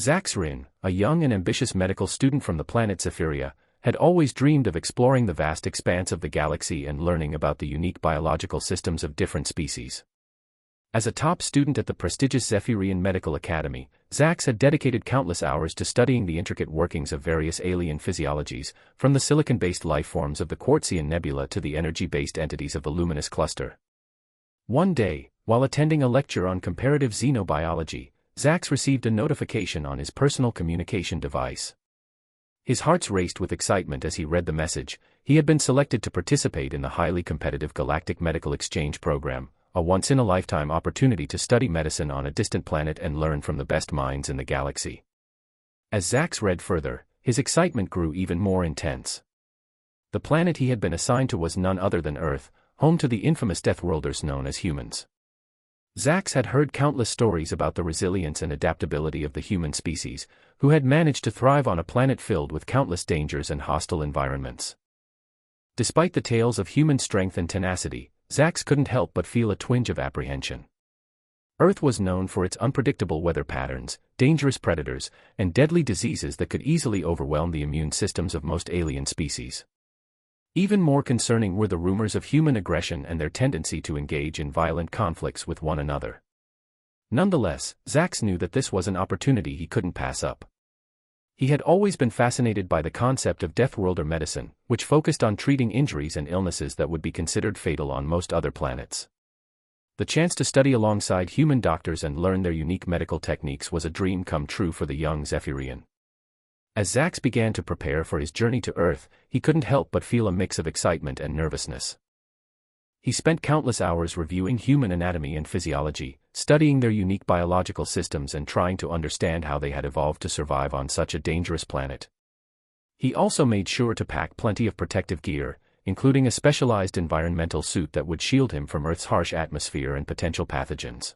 Zaxrin, a young and ambitious medical student from the planet Zephyria, had always dreamed of exploring the vast expanse of the galaxy and learning about the unique biological systems of different species. As a top student at the prestigious Zephyrian Medical Academy, Zax had dedicated countless hours to studying the intricate workings of various alien physiologies, from the silicon-based lifeforms of the Quartzian Nebula to the energy-based entities of the Luminous Cluster. One day, while attending a lecture on comparative xenobiology, Zax received a notification on his personal communication device. His heart raced with excitement as he read the message. He had been selected to participate in the highly competitive Galactic Medical Exchange Program, a once-in-a-lifetime opportunity to study medicine on a distant planet and learn from the best minds in the galaxy. As Zax read further, his excitement grew even more intense. The planet he had been assigned to was none other than Earth, home to the infamous Deathworlders known as humans. Zax had heard countless stories about the resilience and adaptability of the human species, who had managed to thrive on a planet filled with countless dangers and hostile environments. Despite the tales of human strength and tenacity, Zax couldn't help but feel a twinge of apprehension. Earth was known for its unpredictable weather patterns, dangerous predators, and deadly diseases that could easily overwhelm the immune systems of most alien species. Even more concerning were the rumors of human aggression and their tendency to engage in violent conflicts with one another. Nonetheless, Zax knew that this was an opportunity he couldn't pass up. He had always been fascinated by the concept of Deathworlder medicine, which focused on treating injuries and illnesses that would be considered fatal on most other planets. The chance to study alongside human doctors and learn their unique medical techniques was a dream come true for the young Zephyrian. As Zax began to prepare for his journey to Earth, he couldn't help but feel a mix of excitement and nervousness. He spent countless hours reviewing human anatomy and physiology, studying their unique biological systems and trying to understand how they had evolved to survive on such a dangerous planet. He also made sure to pack plenty of protective gear, including a specialized environmental suit that would shield him from Earth's harsh atmosphere and potential pathogens.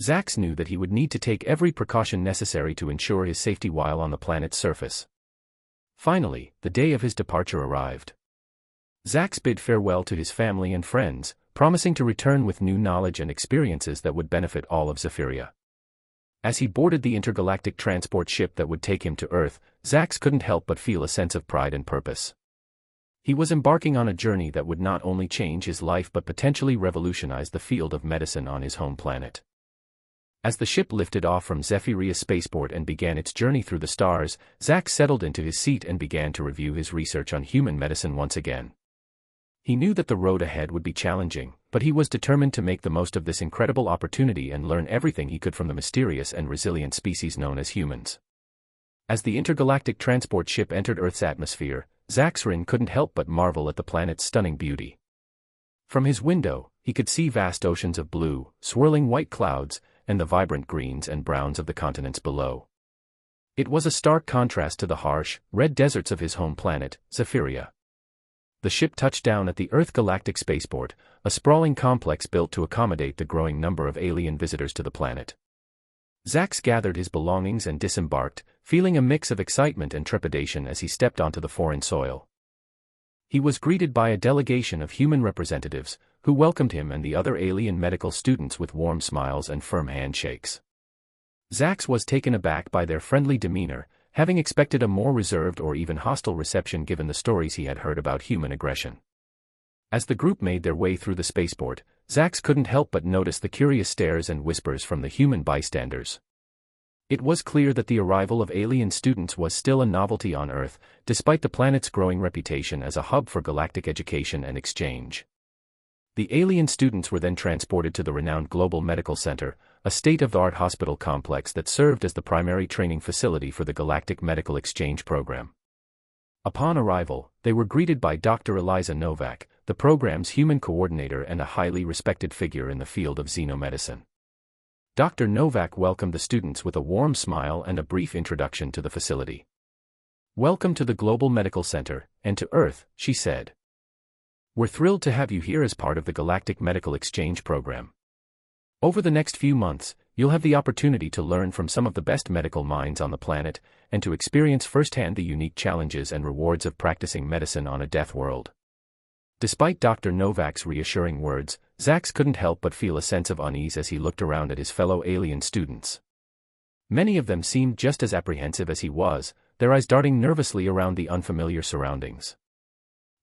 Zax knew that he would need to take every precaution necessary to ensure his safety while on the planet's surface. Finally, the day of his departure arrived. Zax bid farewell to his family and friends, promising to return with new knowledge and experiences that would benefit all of Zephyria. As he boarded the intergalactic transport ship that would take him to Earth, Zax couldn't help but feel a sense of pride and purpose. He was embarking on a journey that would not only change his life but potentially revolutionize the field of medicine on his home planet. As the ship lifted off from Zephyria spaceport and began its journey through the stars, Zax settled into his seat and began to review his research on human medicine once again. He knew that the road ahead would be challenging, but he was determined to make the most of this incredible opportunity and learn everything he could from the mysterious and resilient species known as humans. As the intergalactic transport ship entered Earth's atmosphere, Zaxrin couldn't help but marvel at the planet's stunning beauty. From his window, he could see vast oceans of blue, swirling white clouds, and the vibrant greens and browns of the continents below. It was a stark contrast to the harsh, red deserts of his home planet, Zephyria. The ship touched down at the Earth Galactic Spaceport, a sprawling complex built to accommodate the growing number of alien visitors to the planet. Zax gathered his belongings and disembarked, feeling a mix of excitement and trepidation as he stepped onto the foreign soil. He was greeted by a delegation of human representatives, who welcomed him and the other alien medical students with warm smiles and firm handshakes. Zax was taken aback by their friendly demeanor, having expected a more reserved or even hostile reception given the stories he had heard about human aggression. As the group made their way through the spaceport, Zax couldn't help but notice the curious stares and whispers from the human bystanders. It was clear that the arrival of alien students was still a novelty on Earth, despite the planet's growing reputation as a hub for galactic education and exchange. The alien students were then transported to the renowned Global Medical Center, a state-of-the-art hospital complex that served as the primary training facility for the Galactic Medical Exchange Program. Upon arrival, they were greeted by Dr. Eliza Novak, the program's human coordinator and a highly respected figure in the field of xenomedicine. Dr. Novak welcomed the students with a warm smile and a brief introduction to the facility. "Welcome to the Global Medical Center, and to Earth," she said. "We're thrilled to have you here as part of the Galactic Medical Exchange Program. Over the next few months, you'll have the opportunity to learn from some of the best medical minds on the planet, and to experience firsthand the unique challenges and rewards of practicing medicine on a death world." Despite Dr. Novak's reassuring words, Zax couldn't help but feel a sense of unease as he looked around at his fellow alien students. Many of them seemed just as apprehensive as he was, their eyes darting nervously around the unfamiliar surroundings.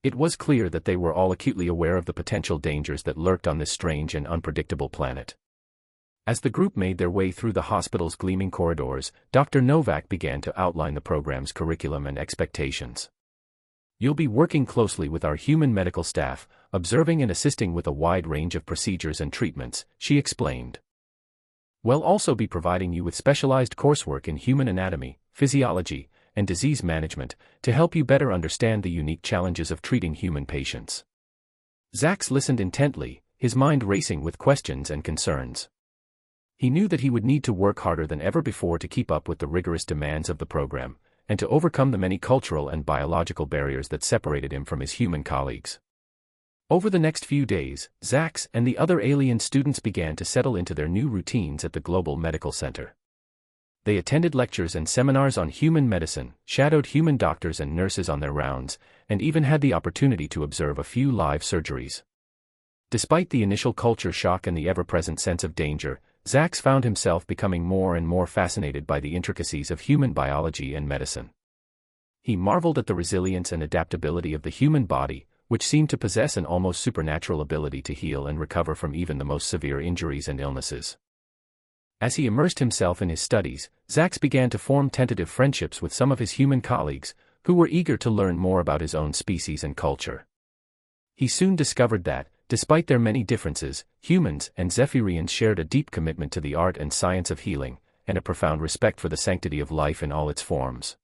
It was clear that they were all acutely aware of the potential dangers that lurked on this strange and unpredictable planet. As the group made their way through the hospital's gleaming corridors, Dr. Novak began to outline the program's curriculum and expectations. "You'll be working closely with our human medical staff, observing and assisting with a wide range of procedures and treatments," she explained. "We'll also be providing you with specialized coursework in human anatomy, physiology, and disease management to help you better understand the unique challenges of treating human patients." Zax listened intently, his mind racing with questions and concerns. He knew that he would need to work harder than ever before to keep up with the rigorous demands of the program, and to overcome the many cultural and biological barriers that separated him from his human colleagues. Over the next few days, Zax and the other alien students began to settle into their new routines at the Global Medical Center. They attended lectures and seminars on human medicine, shadowed human doctors and nurses on their rounds, and even had the opportunity to observe a few live surgeries. Despite the initial culture shock and the ever-present sense of danger, Zax found himself becoming more and more fascinated by the intricacies of human biology and medicine. He marveled at the resilience and adaptability of the human body, which seemed to possess an almost supernatural ability to heal and recover from even the most severe injuries and illnesses. As he immersed himself in his studies, Zax began to form tentative friendships with some of his human colleagues, who were eager to learn more about his own species and culture. He soon discovered that, despite their many differences, humans and Zephyrians shared a deep commitment to the art and science of healing, and a profound respect for the sanctity of life in all its forms.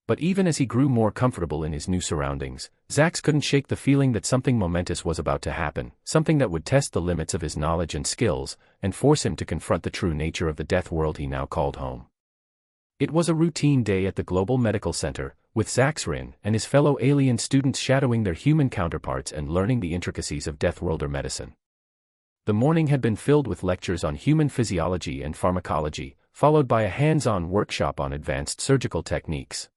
But even as he grew more comfortable in his new surroundings, Zax couldn't shake the feeling that something momentous was about to happen, something that would test the limits of his knowledge and skills, and force him to confront the true nature of the death world he now called home. It was a routine day at the Global Medical Center, with Zaxrin and his fellow alien students shadowing their human counterparts and learning the intricacies of Deathworlder medicine. The morning had been filled with lectures on human physiology and pharmacology, followed by a hands-on workshop on advanced surgical techniques.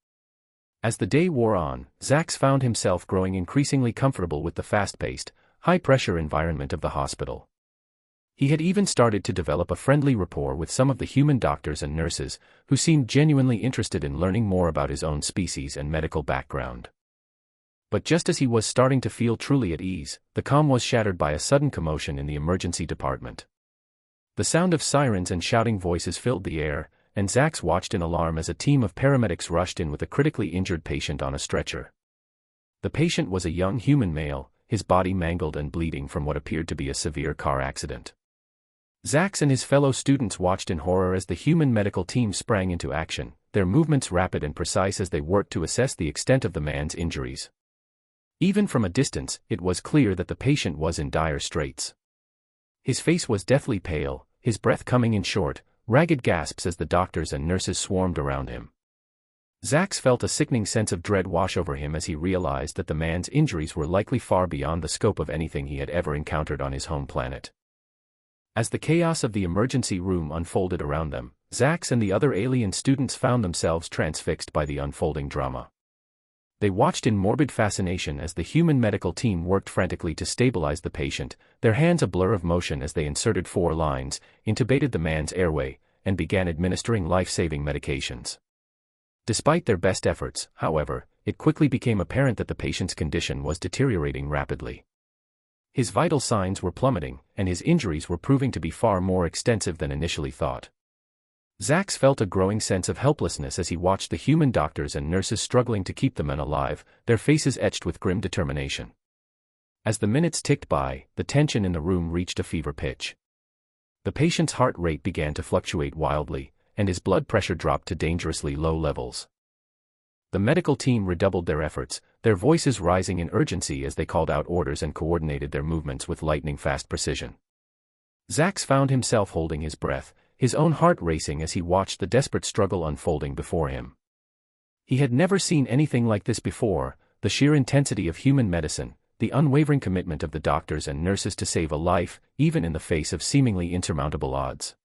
As the day wore on, Zax found himself growing increasingly comfortable with the fast-paced, high-pressure environment of the hospital. He had even started to develop a friendly rapport with some of the human doctors and nurses, who seemed genuinely interested in learning more about his own species and medical background. But just as he was starting to feel truly at ease, the calm was shattered by a sudden commotion in the emergency department. The sound of sirens and shouting voices filled the air, and Zax watched in alarm as a team of paramedics rushed in with a critically injured patient on a stretcher. The patient was a young human male, his body mangled and bleeding from what appeared to be a severe car accident. Zax and his fellow students watched in horror as the human medical team sprang into action, their movements rapid and precise as they worked to assess the extent of the man's injuries. Even from a distance, it was clear that the patient was in dire straits. His face was deathly pale, his breath coming in short, ragged gasps as the doctors and nurses swarmed around him. Zax felt a sickening sense of dread wash over him as he realized that the man's injuries were likely far beyond the scope of anything he had ever encountered on his home planet. As the chaos of the emergency room unfolded around them, Zax and the other alien students found themselves transfixed by the unfolding drama. They watched in morbid fascination as the human medical team worked frantically to stabilize the patient, their hands a blur of motion as they inserted 4 lines, intubated the man's airway, and began administering life-saving medications. Despite their best efforts, however, it quickly became apparent that the patient's condition was deteriorating rapidly. His vital signs were plummeting, and his injuries were proving to be far more extensive than initially thought. Zax felt a growing sense of helplessness as he watched the human doctors and nurses struggling to keep the man alive, their faces etched with grim determination. As the minutes ticked by, the tension in the room reached a fever pitch. The patient's heart rate began to fluctuate wildly, and his blood pressure dropped to dangerously low levels. The medical team redoubled their efforts, their voices rising in urgency as they called out orders and coordinated their movements with lightning-fast precision. Zax found himself holding his breath, his own heart racing as he watched the desperate struggle unfolding before him. He had never seen anything like this before, the sheer intensity of human medicine, the unwavering commitment of the doctors and nurses to save a life, even in the face of seemingly insurmountable odds.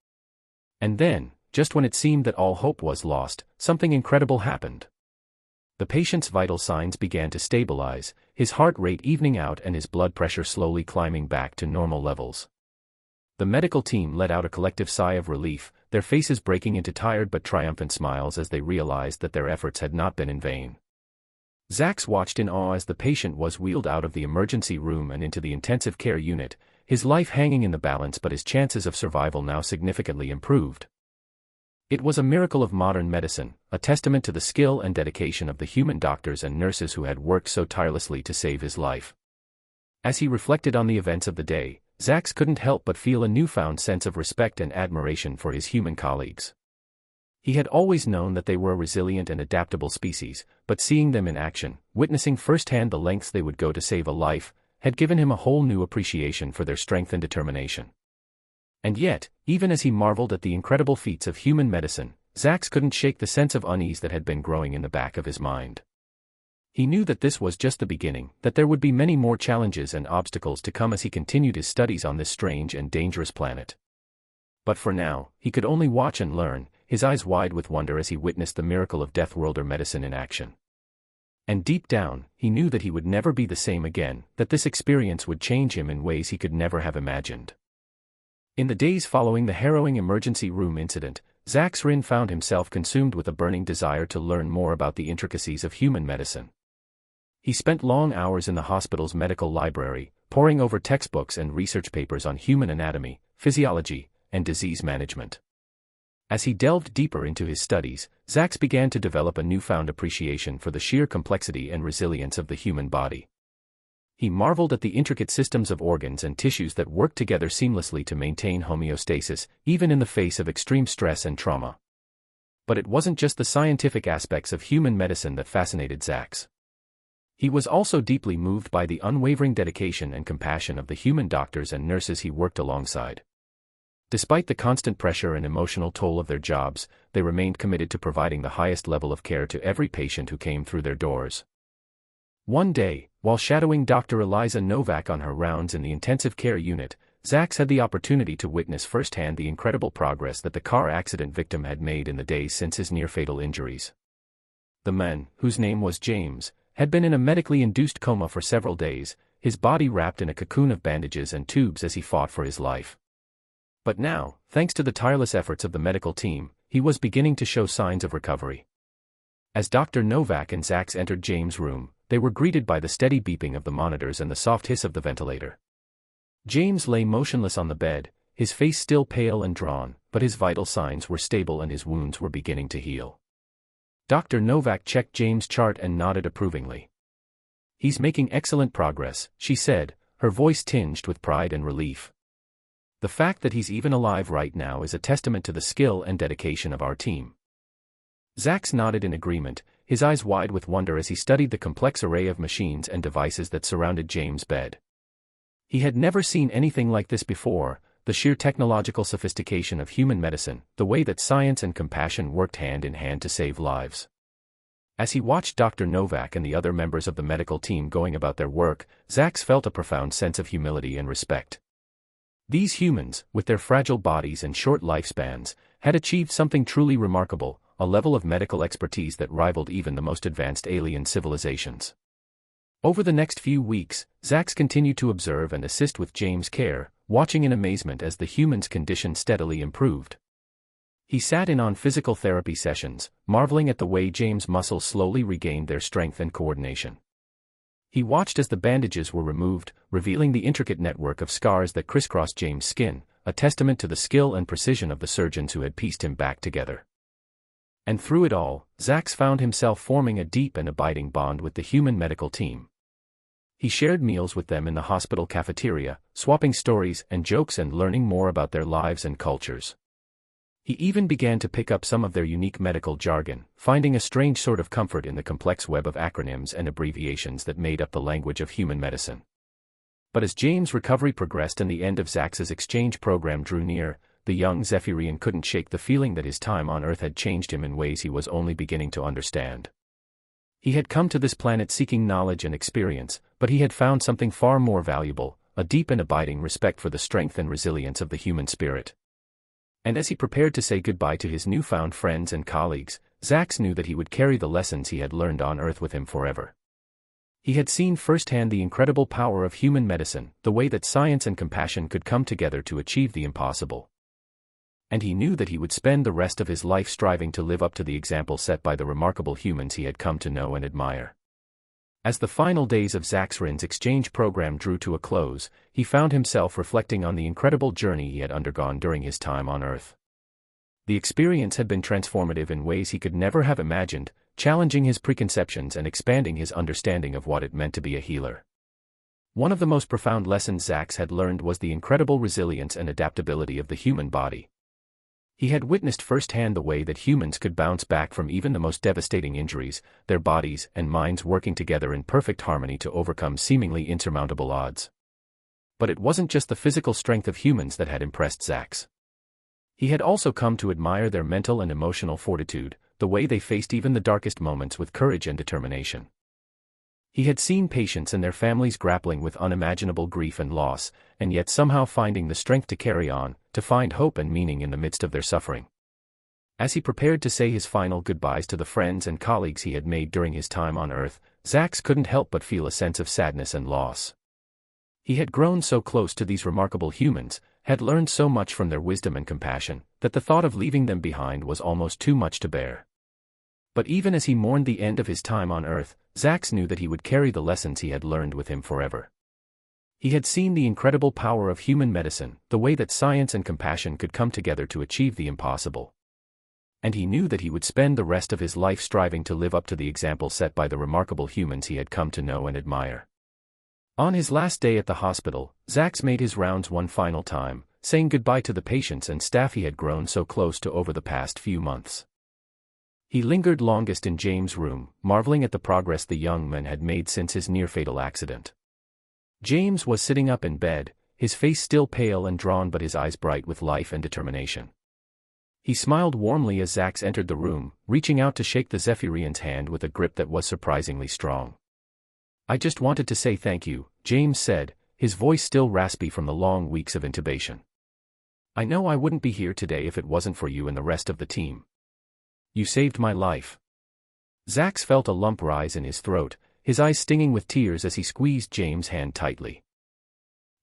And then, just when it seemed that all hope was lost, something incredible happened. The patient's vital signs began to stabilize, his heart rate evening out and his blood pressure slowly climbing back to normal levels. The medical team let out a collective sigh of relief, their faces breaking into tired but triumphant smiles as they realized that their efforts had not been in vain. Zax watched in awe as the patient was wheeled out of the emergency room and into the intensive care unit, his life hanging in the balance but his chances of survival now significantly improved. It was a miracle of modern medicine, a testament to the skill and dedication of the human doctors and nurses who had worked so tirelessly to save his life. As he reflected on the events of the day, Zax couldn't help but feel a newfound sense of respect and admiration for his human colleagues. He had always known that they were a resilient and adaptable species, but seeing them in action, witnessing firsthand the lengths they would go to save a life, had given him a whole new appreciation for their strength and determination. And yet, even as he marveled at the incredible feats of human medicine, Zax couldn't shake the sense of unease that had been growing in the back of his mind. He knew that this was just the beginning, that there would be many more challenges and obstacles to come as he continued his studies on this strange and dangerous planet. But for now, he could only watch and learn, his eyes wide with wonder as he witnessed the miracle of Deathworlder medicine in action. And deep down, he knew that he would never be the same again, that this experience would change him in ways he could never have imagined. In the days following the harrowing emergency room incident, Zax Rin found himself consumed with a burning desire to learn more about the intricacies of human medicine. He spent long hours in the hospital's medical library, poring over textbooks and research papers on human anatomy, physiology, and disease management. As he delved deeper into his studies, Zax began to develop a newfound appreciation for the sheer complexity and resilience of the human body. He marveled at the intricate systems of organs and tissues that work together seamlessly to maintain homeostasis, even in the face of extreme stress and trauma. But it wasn't just the scientific aspects of human medicine that fascinated Zax. He was also deeply moved by the unwavering dedication and compassion of the human doctors and nurses he worked alongside. Despite the constant pressure and emotional toll of their jobs, they remained committed to providing the highest level of care to every patient who came through their doors. One day, while shadowing Dr. Eliza Novak on her rounds in the intensive care unit, Zax had the opportunity to witness firsthand the incredible progress that the car accident victim had made in the days since his near-fatal injuries. The man, whose name was James, had been in a medically induced coma for several days, his body wrapped in a cocoon of bandages and tubes as he fought for his life. But now, thanks to the tireless efforts of the medical team, he was beginning to show signs of recovery. As Dr. Novak and Zax entered James' room, they were greeted by the steady beeping of the monitors and the soft hiss of the ventilator. James lay motionless on the bed, his face still pale and drawn, but his vital signs were stable and his wounds were beginning to heal. Dr. Novak checked James' chart and nodded approvingly. "He's making excellent progress," she said, her voice tinged with pride and relief. "The fact that he's even alive right now is a testament to the skill and dedication of our team." Zax nodded in agreement, his eyes wide with wonder as he studied the complex array of machines and devices that surrounded James' bed. He had never seen anything like this before, the sheer technological sophistication of human medicine, the way that science and compassion worked hand in hand to save lives. As he watched Dr. Novak and the other members of the medical team going about their work, Zax felt a profound sense of humility and respect. These humans, with their fragile bodies and short lifespans, had achieved something truly remarkable, a level of medical expertise that rivaled even the most advanced alien civilizations. Over the next few weeks, Zax continued to observe and assist with James' care, watching in amazement as the human's condition steadily improved. He sat in on physical therapy sessions, marveling at the way James' muscles slowly regained their strength and coordination. He watched as the bandages were removed, revealing the intricate network of scars that crisscrossed James' skin, a testament to the skill and precision of the surgeons who had pieced him back together. And through it all, Zax found himself forming a deep and abiding bond with the human medical team. He shared meals with them in the hospital cafeteria, swapping stories and jokes and learning more about their lives and cultures. He even began to pick up some of their unique medical jargon, finding a strange sort of comfort in the complex web of acronyms and abbreviations that made up the language of human medicine. But as James' recovery progressed and the end of Zax's exchange program drew near, the young Zephyrian couldn't shake the feeling that his time on Earth had changed him in ways he was only beginning to understand. He had come to this planet seeking knowledge and experience, but he had found something far more valuable, a deep and abiding respect for the strength and resilience of the human spirit. And as he prepared to say goodbye to his newfound friends and colleagues, Zax knew that he would carry the lessons he had learned on Earth with him forever. He had seen firsthand the incredible power of human medicine, the way that science and compassion could come together to achieve the impossible. And he knew that he would spend the rest of his life striving to live up to the example set by the remarkable humans he had come to know and admire. As the final days of Zaxrin's exchange program drew to a close, he found himself reflecting on the incredible journey he had undergone during his time on Earth. The experience had been transformative in ways he could never have imagined, challenging his preconceptions and expanding his understanding of what it meant to be a healer. One of the most profound lessons Zax had learned was the incredible resilience and adaptability of the human body. He had witnessed firsthand the way that humans could bounce back from even the most devastating injuries, their bodies and minds working together in perfect harmony to overcome seemingly insurmountable odds. But it wasn't just the physical strength of humans that had impressed Zax. He had also come to admire their mental and emotional fortitude, the way they faced even the darkest moments with courage and determination. He had seen patients and their families grappling with unimaginable grief and loss, and yet somehow finding the strength to carry on, to find hope and meaning in the midst of their suffering. As he prepared to say his final goodbyes to the friends and colleagues he had made during his time on Earth, Zax couldn't help but feel a sense of sadness and loss. He had grown so close to these remarkable humans, had learned so much from their wisdom and compassion, that the thought of leaving them behind was almost too much to bear. But even as he mourned the end of his time on Earth, Zax knew that he would carry the lessons he had learned with him forever. He had seen the incredible power of human medicine, the way that science and compassion could come together to achieve the impossible. And he knew that he would spend the rest of his life striving to live up to the example set by the remarkable humans he had come to know and admire. On his last day at the hospital, Zax made his rounds one final time, saying goodbye to the patients and staff he had grown so close to over the past few months. He lingered longest in James' room, marveling at the progress the young man had made since his near-fatal accident. James was sitting up in bed, his face still pale and drawn but his eyes bright with life and determination. He smiled warmly as Zax entered the room, reaching out to shake the Zephyrian's hand with a grip that was surprisingly strong. "I just wanted to say thank you," James said, his voice still raspy from the long weeks of intubation. "I know I wouldn't be here today if it wasn't for you and the rest of the team. You saved my life." Zax felt a lump rise in his throat, his eyes stinging with tears as he squeezed James' hand tightly.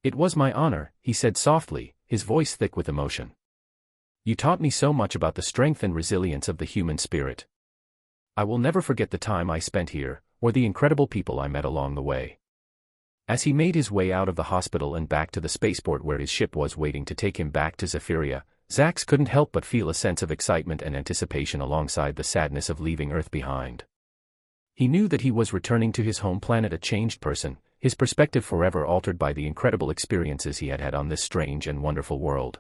"It was my honor," he said softly, his voice thick with emotion. "You taught me so much about the strength and resilience of the human spirit. I will never forget the time I spent here, or the incredible people I met along the way." As he made his way out of the hospital and back to the spaceport where his ship was waiting to take him back to Zephyria, Zax couldn't help but feel a sense of excitement and anticipation alongside the sadness of leaving Earth behind. He knew that he was returning to his home planet a changed person, his perspective forever altered by the incredible experiences he had had on this strange and wonderful world.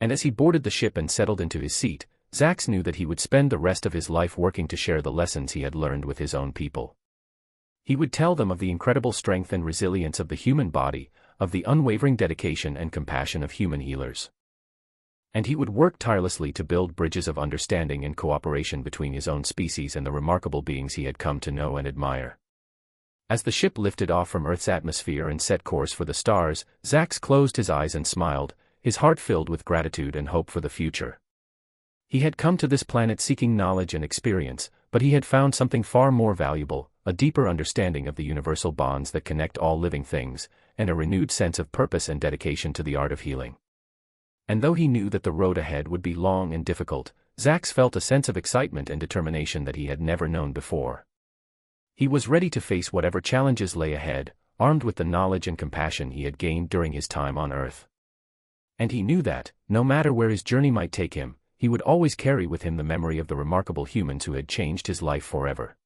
And as he boarded the ship and settled into his seat, Zax knew that he would spend the rest of his life working to share the lessons he had learned with his own people. He would tell them of the incredible strength and resilience of the human body, of the unwavering dedication and compassion of human healers. And he would work tirelessly to build bridges of understanding and cooperation between his own species and the remarkable beings he had come to know and admire. As the ship lifted off from Earth's atmosphere and set course for the stars, Zax closed his eyes and smiled, his heart filled with gratitude and hope for the future. He had come to this planet seeking knowledge and experience, but he had found something far more valuable, a deeper understanding of the universal bonds that connect all living things, and a renewed sense of purpose and dedication to the art of healing. And though he knew that the road ahead would be long and difficult, Zax felt a sense of excitement and determination that he had never known before. He was ready to face whatever challenges lay ahead, armed with the knowledge and compassion he had gained during his time on Earth. And he knew that, no matter where his journey might take him, he would always carry with him the memory of the remarkable humans who had changed his life forever.